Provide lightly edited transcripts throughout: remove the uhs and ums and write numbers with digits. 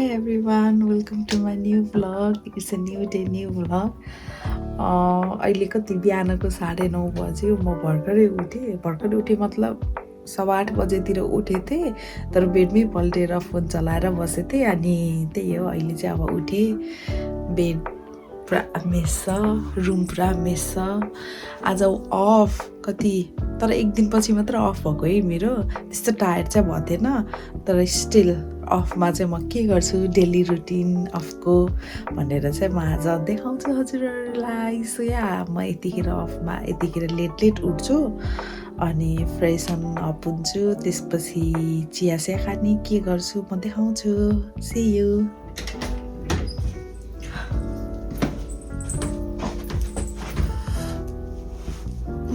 Hi everyone, welcome to my new vlog. It's a new day, new vlog. अहिले कति बिहानको 9:30 बज्यो म भर्खरै उठेँ मतलब 8:15 बजेतिर उठेको थिएँ तर बेडमै पल्टेर फोन चलाएर बसेको थिएँ अनि त्यही हो अहिले चाहिँ अब उठेँ बेड पुरा मेस छ रुम पुरा मेस छ आज अफ कति तर एक दिनपछि मात्र अफ भएको है मेरो त्यस्तो टायर्ड चाहिँ भएको थिएन तर स्टिल अफमा चाहिँ म के गर्छु डेली रुटिन अफको भनेर चाहिँ म आज देखाउँछु हजुरहरूलाई सो या म यतिखेर अफमा यतिखेर लेट उठ्छु अनि फ्रेसन अप हुन्छु त्यसपछि चिया खाने के गर्छु म देखाउँछु सी यू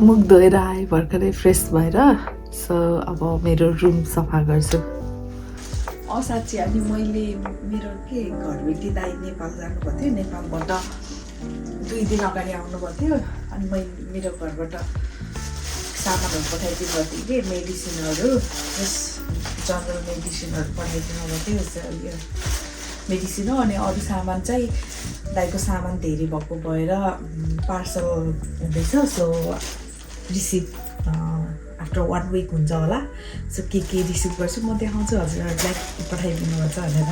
मुख धोएर आएँ भर्खरै फ्रेस भएर सो अब मेरो रुम सफा गर्छु साँच्ची अनि मैले मेरो के घरबेटी दाइ नेपाल जानुभएको थियो नेपालबाट 2 दिन अगाडि आउनुभएको थियो अनि मेरो घरबाट सामानहरू पठाइदिनु भएको थियो कि मेडिसिनहरू जस जनरल मेडिसिनहरू पठाइदिनु भएको थियो यो मेडिसिन हो अनि अरू सामान चाहिँ दाइको सामान धेरै भएको भएर पार्सल हुँदैछ सो रिसिभ आफ्टर 1 विक हुन्छ होला सो के रिसिभ गर्छु म देखाउँछु हजुरहरूलाई पठाइदिनु भएको छ भनेर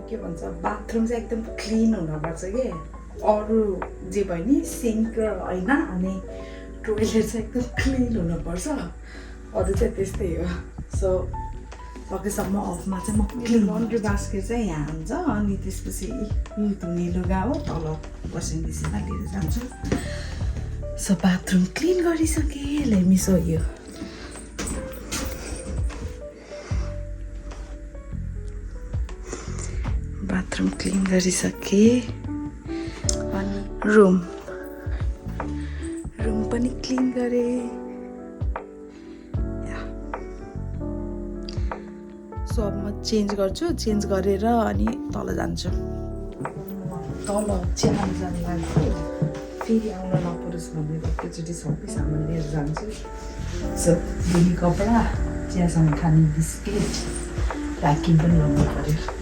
के भन्छ बाथरुम चाहिँ एकदम क्लिन हुनुपर्छ कि अरू जे भयो नि सिङ्क होइन अनि टोइलेट चाहिँ एकदम क्लिन हुनुपर्छ अरू चाहिँ त्यस्तै हो सो सकेसम्म अफमा चाहिँ म क्लिन लन्ड्री बास्केट चाहिँ यहाँ हुन्छ अनि त्यसपछि धुने लुगा हो तल वासिङ मेसिनमा लिएर जान्छु सो बाथरुम क्लिन गरिसकेँ let me so you bathroom clean गरिसकेँ अनि रुम पनि क्लिन गरेँ सो अब म चेन्ज गर्छु चेन्ज गरेर अनि तल जान्छु तल चिया जानु लाग्यो फेरि आउन नपरोस् भनेर एकचोटि सबै सामान लिएर जान्छु सो धुने कपडा चियासँग खाने बिस्किट प्याकिङ पनि लाउनु पऱ्यो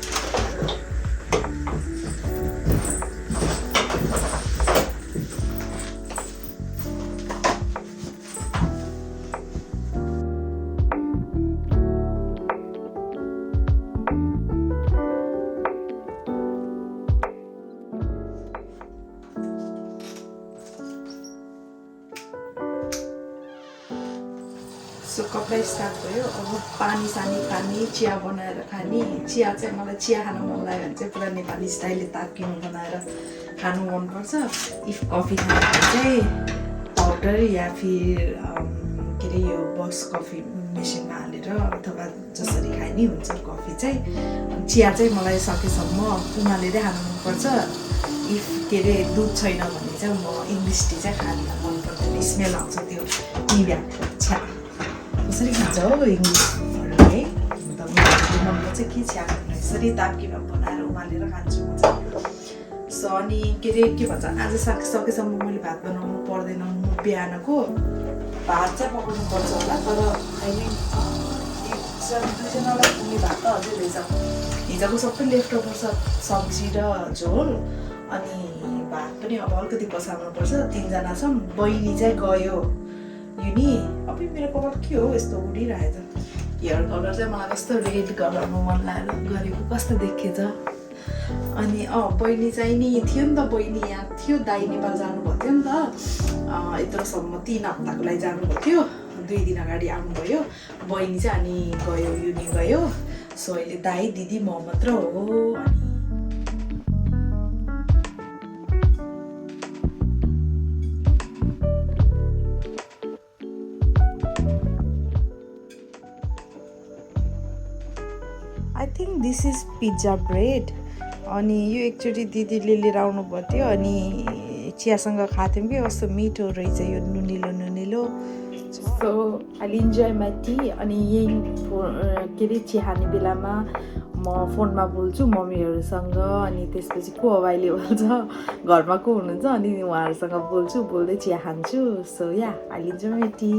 सो कपडा स्टार्ट भयो अब पानी सानी खाने चिया बनाएर खाने चिया चाहिँ मलाई चिया खानु मन लाग्यो भने चाहिँ पुरा नेपाली स्टाइलले ताकिनु बनाएर खानु मनपर्छ इफ कफी खानु चाहिँ पाउडर या फिर के अरे यो बस कफी मेसिनमा हालेर अथवा जसरी खाने हुन्छ कफी चाहिँ चिया चाहिँ मलाई सकेसम्म उमालेरै खानु मनपर्छ इफ के अरे दुध छैन भने चाहिँ म इङ्ग्लिस टी चाहिँ खानु मन पर्दैन स्मेल आउँछ त्यो निभ्या छ्या कसरी खान्छ हो इङ्ग्लिसहरू है अन्त मनको चाहिँ के चिया खानु यसरी तापकिन बनाएर उमालेर खान्छु म चाहिँ सो अनि के अरे के भन्छ आज सकेसम्म मैले भात बनाउनु पर्दैन म बिहानको भात चाहिँ पकाउनु पर्छ होला तर अहिले दुईजनालाई पुग्ने भात त अझै रहेछ हिजोको सबै लेफ्ट ओभर सब्जी र झोल अनि भात पनि अब अलिकति बसाल्नु पर्छ 3जना छौँ बहिनी चाहिँ गयो युनि अब मेरो कपाल के हो यस्तो उडिरहेछ हेयर कलर चाहिँ मलाई कस्तो रेड कलरमा मन गरेको कस्तो देखेछ अनि बहिनी चाहिँ नि थियो नि त बहिनी यहाँ थियो दाइ नेपाल जानुभएको थियो नि त यत्रोसम्म 3 हप्ताको लागि जानुभएको थियो 2 दिन अगाडि आउनुभयो बहिनी चाहिँ अनि गयो युनि गयो सो अहिले दाइ दिदी म मात्र हो अनि I think this is pizza bread अनि यो एकचोटि दिदीले लिएर आउनुभएको थियो अनि चियासँग खाएको थियौँ कि कस्तो मिठो रहेछ यो नुनिलो so I enjoy my tea अनि यही के अरे चिया खाने बेलामा म म फोनमा बोल्छु मम्मीहरूसँग अनि त्यसपछि को अभाइलेबल छ घरमा को हुनुहुन्छ अनि उहाँहरूसँग बोल्छु बोल्दै चिया खान्छु सो या हालिदिन्छु मेटी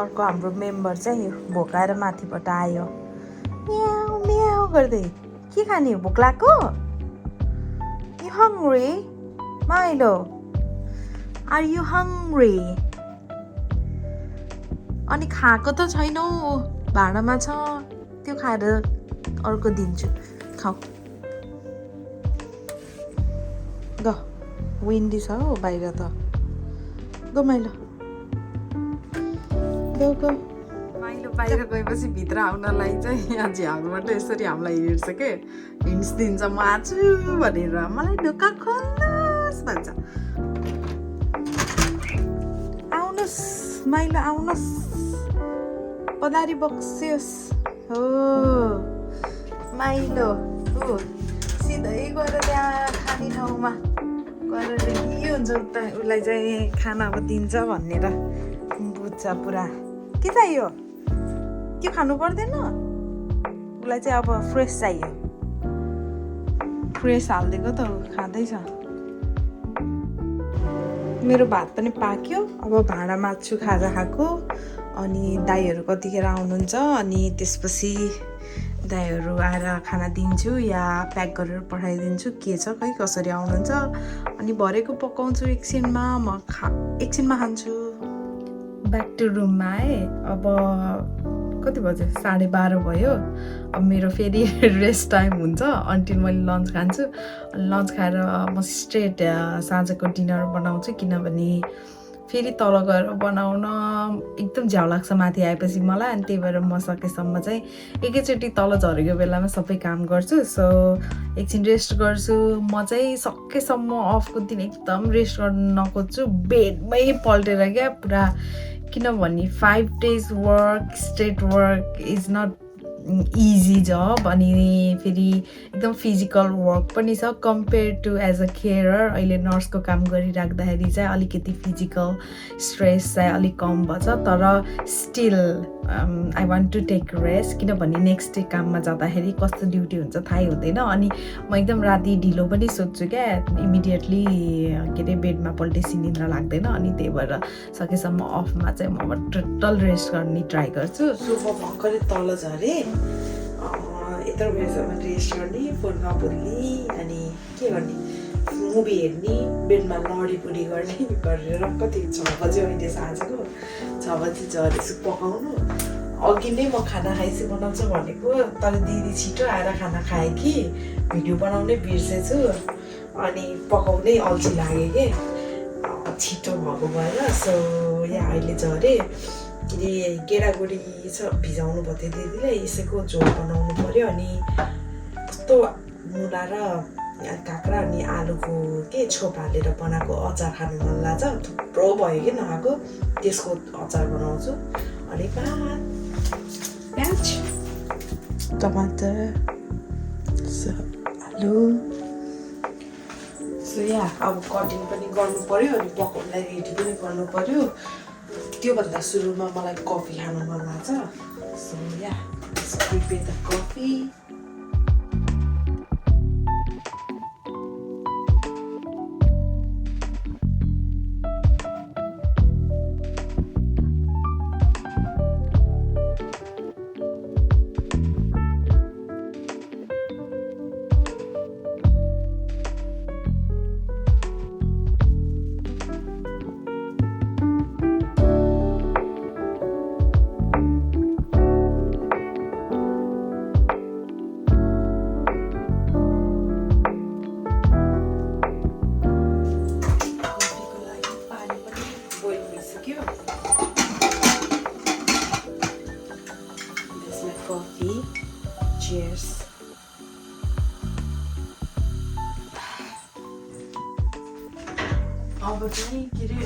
अर्को हाम्रो मेम्बर चाहिँ भोकाएर माथिबाट आयो म्याउ म्याउ गर्दै के खाने भोक लाग्यो यु हङ्ग्री माइलो आर यु हङ्ग्री अनि खाएको त छैनौ भाँडामा छ त्यो खाएर अर्को दिन्छु खाऊ ग विन्डी छ हौ बाहिर त गो माइलो गो गो माइलो बाहिर गएपछि भित्र आउनलाई चाहिँ यहाँ झ्यालबाट यसरी हामीलाई हेर्छ के हिन्ट्स दिन्छ म आछु भनेर मलाई ढोका खोल्नुहोस् भन्छ आउनुहोस् माइलो आउनुहोस् पदारी बक्सियोस् हो माइलो हो सिधै गएर त्यहाँ खाने ठाउँमा गएर के हुन्छ उता उसलाई चाहिँ खाना अब दिन्छ भनेर बुझ्छ पुरा के चाहियो के खानु पर्दैन उसलाई चाहिँ अब फ्रेस चाहियो फ्रेस हालिदिएको त खाँदैछ मेरो भात पनि पाक्यो अब भाँडा माझ्छु खाजा खाएको अनि दाइहरू कतिखेर आउनुहुन्छ अनि त्यसपछि दाइहरू आएर खाना दिन्छु या प्याक गरेर पठाइदिन्छु के छ खै कसरी आउनुहुन्छ अनि भरेको पकाउँछु एकछिनमा एकछिनमा खान्छु ब्याक टु रुममा आएँ अब कति बज्यो 12:30 भयो अब मेरो फेरि रेस्ट टाइम हुन्छ अन्टिल मैले लन्च खान्छु लन्च खाएर म स्ट्रेट साँझको डिनर बनाउँछु किनभने फेरि तल गएर बनाउन एकदम झ्याउ लाग्छ माथि आएपछि मलाई अनि त्यही भएर म सकेसम्म चाहिँ एकैचोटि तल झरेको बेलामा सबै काम गर्छु सो एकछिन रेस्ट गर्छु म चाहिँ सकेसम्म अफको दिन एकदम रेस्ट गर्न नखोज्छु बेडमै पल्टेर क्या पुरा किनभने 5 days work straight work is not easy जब अनि फेरि एकदम फिजिकल वर्क पनि छ compare to as a carer अहिले नर्सको काम गरिराख्दाखेरि चाहिँ अलिकति फिजिकल स्ट्रेस चाहिँ अलिक कम भन्छ तर still I want to take rest किनभने नेक्स्ट डे काममा जाँदाखेरि कस्तो ड्युटी हुन्छ थाहै हुँदैन अनि म एकदम राति ढिलो पनि सोध्छु क्या इमिडिएटली के अरे बेडमा पल्टेसी निद्रा लाग्दैन अनि त्यही भएर सकेसम्म अफमा चाहिँ म टोटल रेस्ट गर्ने ट्राई गर्छु सुबह भर्खरै तल झरेँ यत्रो बेरसम्म रेस्ट गर्ने फोनमा बोल्ने अनि के गर्ने मुभी हेर्ने बेडमा लडीपुडी गर्ने गरेर कति 6 बजे अहिले साँझको 6 बजी झरेछु पकाउनु अघि नै म खाना खाइसु बनाउँछु भनेको तर दिदी छिटो आएर खाना खाएँ कि भिडियो बनाउनै बिर्सेछु अनि पकाउनै अल्छी लाग्यो कि छिटो भएको भएर सो यहाँ अहिले झरेँ के अरे गेडागुडी छ भिजाउनु भयो थियो दिदीले यसैको झोल बनाउनु पर्यो अनि कस्तो मुला र काँक्रा अनि आलुको के छोप हालेर बनाएको अचार खानु मन लाग्छ थुप्रो भयो कि नआएको त्यसको अचार बनाउँछु अनि प्याज टमाटर आलु सो यहाँ अब कटिङ पनि गर्नु पर्यो अनि पकाउनलाई रेडी पनि गर्नु पर्यो त्योभन्दा सुरुमा मलाई कफी खानु मन लाग्छ so yeah prepare the coffee Cheers. अब चाहिँ के अरे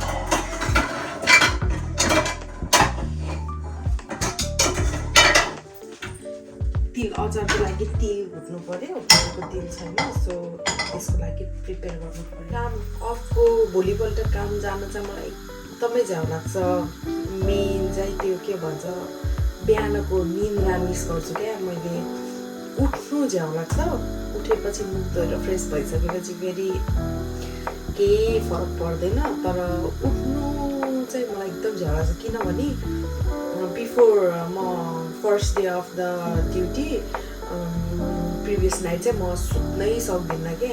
तिल अचारको लागि तिल भुट्नु पर्यो घरको तिल छैन सो त्यसको लागि प्रिपेयर गर्नु पर्यो काम अफको भोलिपल्ट काम जान चाहिँ मलाई एकदमै झ्याउ लाग्छ मेन चाहिँ त्यो के भन्छ बिहानको निन्द्रा मिस गर्छु क्या मैले उठ्नु झ्याउ लाग्छ उठेपछि मुख धोएर फ्रेस भइसकेपछि फेरि केही फरक पर्दैन तर उठ्नु चाहिँ मलाई एकदम झ्याउ लाग्छ किनभने बिफोर म first day of the duty previous night चाहिँ म सुत्नै सक्दिनँ के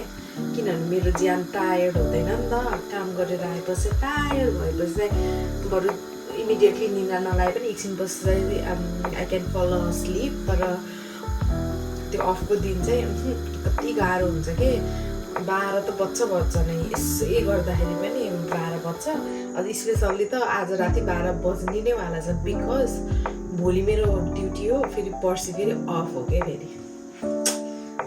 किनभने मेरो ज्यान टायर्ड हुँदैन नि त काम गरेर आएपछि टायर्ड भएपछि चाहिँ बरु इमिडिएटली निद्रा नलाए पनि एकछिन बस्दै आई क्यान फल स्लिप तर त्यो अफको दिन चाहिँ कति गाह्रो हुन्छ कि 12 त बज्छ नै यसै गर्दाखेरि पनि 12 बज्छ स्पेसल्ली त आज राति 12 बज्ने नै वाला छ बिकज भोलि मेरो ड्युटी हो फेरि पर्सि फेरि अफ हो क्या फेरि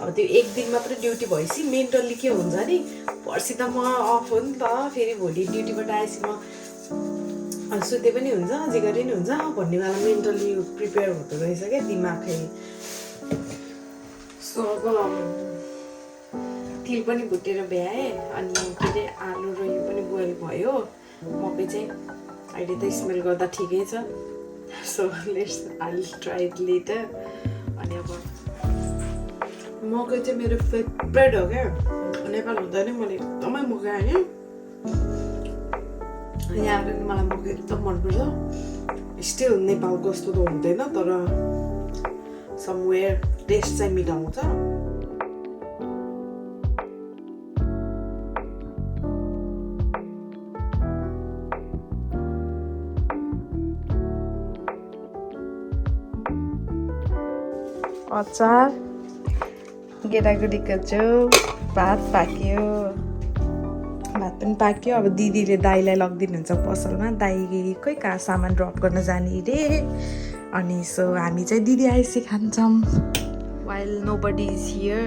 अब त्यो एक दिन मात्रै ड्युटी भएपछि मेन्टल्ली के हुन्छ नि पर्सि त म अफ हो नि त फेरि भोलि ड्युटीबाट आएपछि म सुते पनि हुन्छ जे गरे नि हुन्छ भन्ने वाला मेन्टल्ली प्रिपेयर हुँदो रहेछ क्या दिमागै सो अब तिल पनि भुटेर भ्याएँ अनि के अरे आलु र यो पनि बोइल भयो मकै चाहिँ अहिले त स्मेल गर्दा ठिकै छ so let's I try it later अनि अब मकै चाहिँ मेरो फेभरेट हो क्या नेपाल हुँदा नै मैले एकदमै मकै खाएँ यहाँ पनि मलाई मकै एकदम मनपर्छ स्टिल नेपालको जस्तो त हुँदैन तर समवेयर टेस्ट चाहिँ मिलाउँछ अचार गेडागुडीको छु भात पाक्यो भात पनि पाक्यो अब दिदीले दाईलाई लगिदिनुहुन्छ पसलमा दाईकै कहाँ सामान ड्रप गर्न जाने रे अनि सो हामी चाहिँ दिदी आइसी खान्छौँ while nobody is here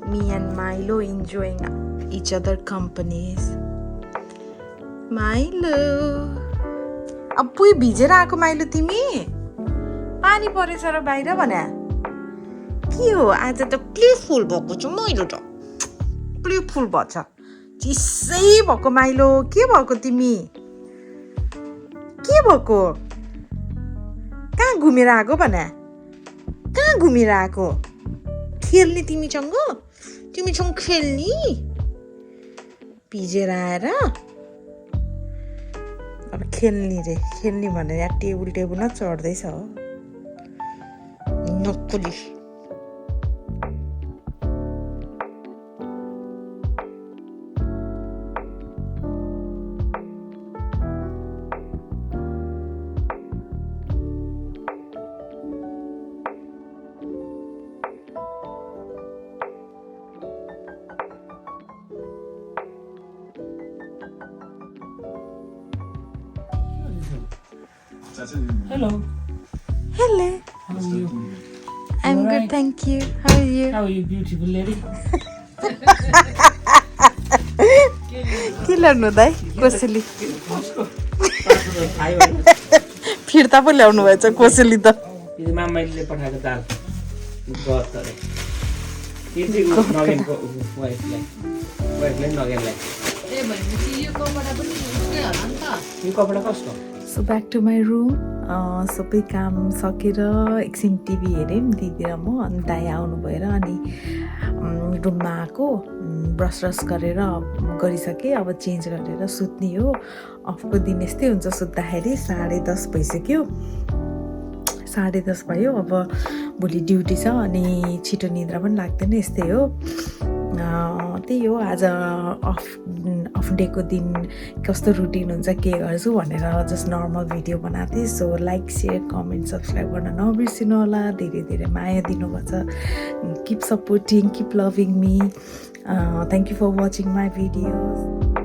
me and Milo enjoying each other companies Milo अब पुइ भिजेर आएको माइलो तिमी पानी परेछ र बाहिर भने के हो आज त प्लेफुल भएको छु मैले त प्लेफुल भएछ चिसै भएको माइलो के भएको तिमी के भएको कहाँ घुमेर आएको भने कहाँ घुमेर आएको खेल्ने तिमीसँग खेल्ने भिजेर आएर अब खेल्ने भनेर यहाँ टेबुल चढ्दैछ हो नक्कली Hello. Hello. How are you? I'm All good, right. thank you. How are you? How are you, beautiful lady? के ल्याउनु दाइ कोसेली कसको? पाँचवटा खायो भने फिर्ता पो ल्याउनु भएछ कोसेली त यो मामाले पठाएको दाल गत अरे यो चाहिँ नगेनको वाइफलाई नगेनलाई ए भनेपछि यो कपडा पनि उसकै होला नि त यो कपडा कसको so back to my room सबै काम सकेर एकछिन टिभी हेऱ्यौँ दिदी र म अनि दाइ आउनु भएर अनि रुममा आएको ब्रस गरेर गरिसकेँ अब चेन्ज गरेर सुत्ने हो अफको दिन यस्तै हुन्छ सुत्दाखेरि 10:30 भइसक्यो 10:30 भयो अब भोलि ड्युटी छ अनि छिटो निद्रा पनि लाग्दैन यस्तै हो त्यही हो आज अफ डेको दिन कस्तो रुटिन हुन्छ के गर्छु भनेर जस्ट नर्मल भिडियो बनाएको थिएँ so like share comment subscribe गर्न नबिर्सिनु होला धेरै माया दिनुभएको छ keep supporting keep loving me thank you for watching my videos